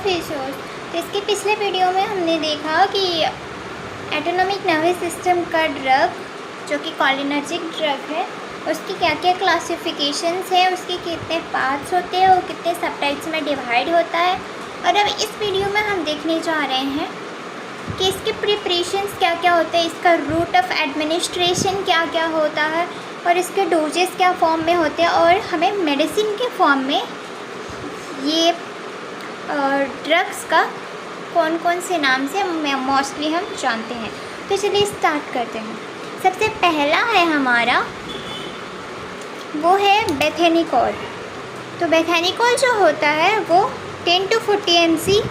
फेसोस। तो इसके पिछले वीडियो में हमने देखा कि एटोनॉमिक नर्वस सिस्टम का ड्रग जो कि कॉलिनर्जिक ड्रग है उसकी क्या क्या क्लासिफिकेशंस है, उसके कितने पार्ट्स होते हैं और कितने सबटाइप्स में डिवाइड होता है। और अब इस वीडियो में हम देखने जा रहे हैं कि इसके प्रिपरेशंस क्या क्या होते हैं, इसका रूट ऑफ एडमिनिस्ट्रेशन क्या क्या होता है और इसके डोजेस क्या फॉर्म में होते हैं और हमें मेडिसिन के फॉर्म में ये ड्रग्स का कौन कौन से नाम से मोस्टली हम जानते हैं। तो चलिए स्टार्ट करते हैं। सबसे पहला है हमारा वो है बेथेनिकोल। तो बेथेनिकोल जो होता है वो 10 to 40 mg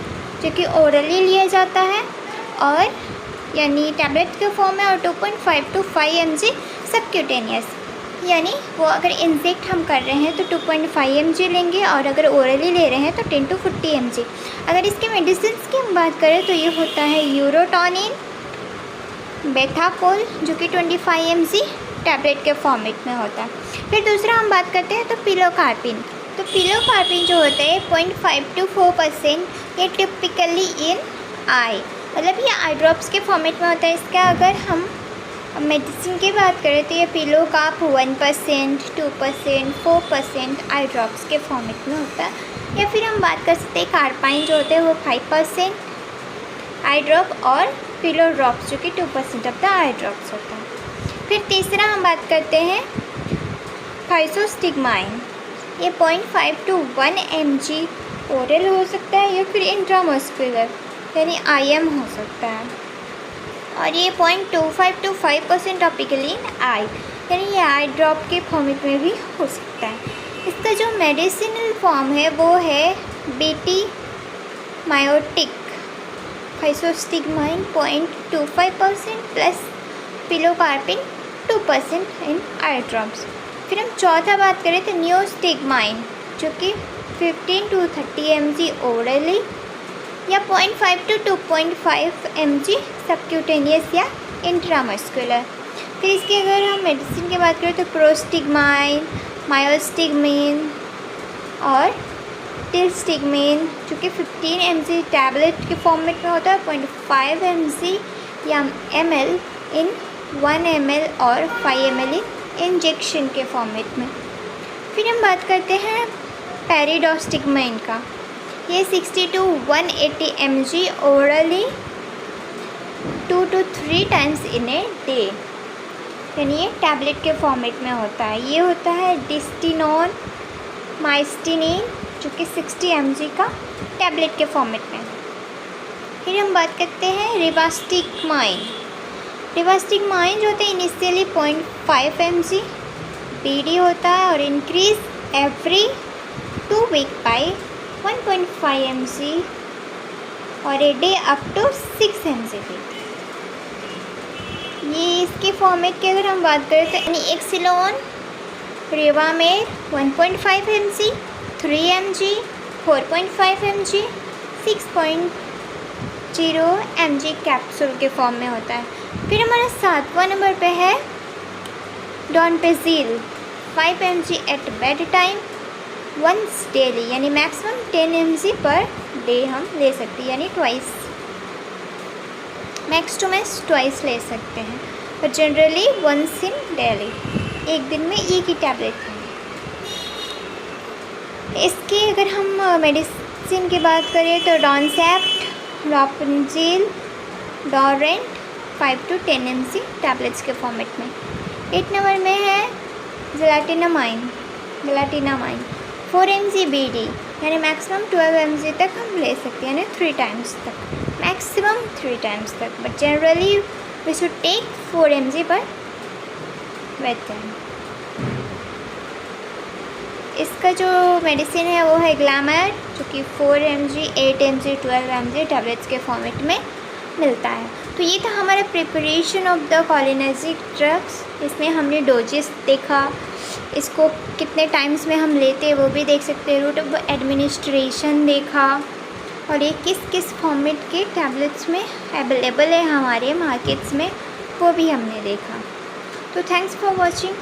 जो कि ओरली लिया जाता है और यानी टैबलेट के फॉर्म में, और 2.5 to 5 mg सबक्यूटेनियस, यानी वो अगर इंजेक्ट हम कर रहे हैं तो 2.5 mg लेंगे और अगर ओरली ले रहे हैं तो 10 to 40 mg। अगर इसके मेडिसिन की हम बात करें तो ये होता है यूरोटोनिन, बेथाकोल जो कि 25 mg टैबलेट के फॉर्मेट में होता है। फिर दूसरा हम बात करते हैं तो पिलोकार्पिन। तो पिलोकार्पिन जो होता है 0.5 to 4%, ये टिपिकली इन आई, मतलब ये आई ड्रॉप्स के फॉर्मेट में होता है। इसका अगर हम मेडिसिन की बात करें तो ये पिलोकार्प 1%, 2%, 4% आई ड्रॉप्स के फॉर्मेट में होता है। या फिर हम बात कर सकते हैं कार्पाइन जो होते हैं वो 5% आई ड्रॉप और पिलो ड्रॉप्स जो कि 2% ऑफ द आई ड्रॉप्स होता है। फिर तीसरा हम बात करते हैं थाइसोस्टिग्माइन। ये 0.5 to 1 mg ओरल हो सकता है या फिर इंट्रामस्कुलर यानी IM हो सकता है, और ये 0.25 to 5% टॉपिकली इन आई, यानी ये आई ड्रॉप के फॉर्मेट में भी हो सकता है। इसका जो मेडिसिनल फॉर्म है वो है बीटी मायोटिक, थाइसोस्टिग्माइन 0.25% प्लस पिलोकार्पिन 2% इन आई ड्रॉप्स। फिर हम चौथा बात करें तो नियोस्टिग्माइन जो कि 15 to 30 mg ओरली या 0.5 to 2.5 mg सबक्यूटेनियस या इंट्रामस्कुलर। फिर इसके अगर हम मेडिसिन की बात करें तो प्रोस्टिग्माइन, मायोस्टिग्मिन और टिल्स्टिग्मिन जो कि 15 mg टैबलेट के फॉर्मेट में होता है, 0.5 mg या ml इन 1 ml और 5 ml इंजेक्शन के फॉर्मेट में। फिर हम बात करते हैं पेरिडोस्टिग्माइन का। ये 60 to 180 mg orally 2 to 3 times in a day, यानी ये टैबलेट के फॉर्मेट में होता है। ये होता है डिस्टिनोन माइस्टिनिन जो कि 60 mg का टैबलेट के फॉर्मेट में। फिर हम बात करते हैं रिवास्टिग्माइन। रिवास्टिग्माइन जो होता है इनिशियली 0.5 mg BD होता है और increase every 2 week by 1.5 mg और a day up to 6 mg। ये इसके फॉर्मेट की अगर हम बात करें तो Exelon, Rivamer 1.5 mg, 3 mg, 4.5 mg, 6.0 mg capsule के फॉर्म में होता है। फिर हमारा 7वां नंबर पे है donepezil 5 mg at bedtime once daily, यानी मैक्सिमम 10 mg पर डे हम ले सकते हैं, यानी twice, max to max twice ले सकते हैं, पर जनरली वंस इन डेली, एक दिन में एक ही टैबलेट है। इसके अगर हम मेडिसिन की बात करें तो डॉनसेप्ट, रापुंजिल, डोरेंट 5 to 10 mg टैबलेट्स के फॉर्मेट में। 8 नंबर में है ज़ेलाटिनामाइन 4 mg BD, यानी मैक्सिमम 12 mg तक हम ले सकते हैं, यानी 3 times तक, मैक्सिमम 3 times तक, but generally we should take 4 mg per bedtime. इसका जो मेडिसिन है वो है ग्लैमर जो कि 4 mg, 8 mg, 12 mg टैबलेट्स के फॉर्मेट में मिलता है। तो ये था हमारा preparation of the cholinergic drugs. इसमें हमने डोजेस देखा, इसको कितने टाइम्स में हम लेते हैं वो भी देख सकते हैं, रूट ऑफ एडमिनिस्ट्रेशन देखा, और ये किस किस फॉर्मेट के टैबलेट्स में अवेलेबल है हमारे मार्केट्स में वो भी हमने देखा। तो थैंक्स फॉर वॉचिंग।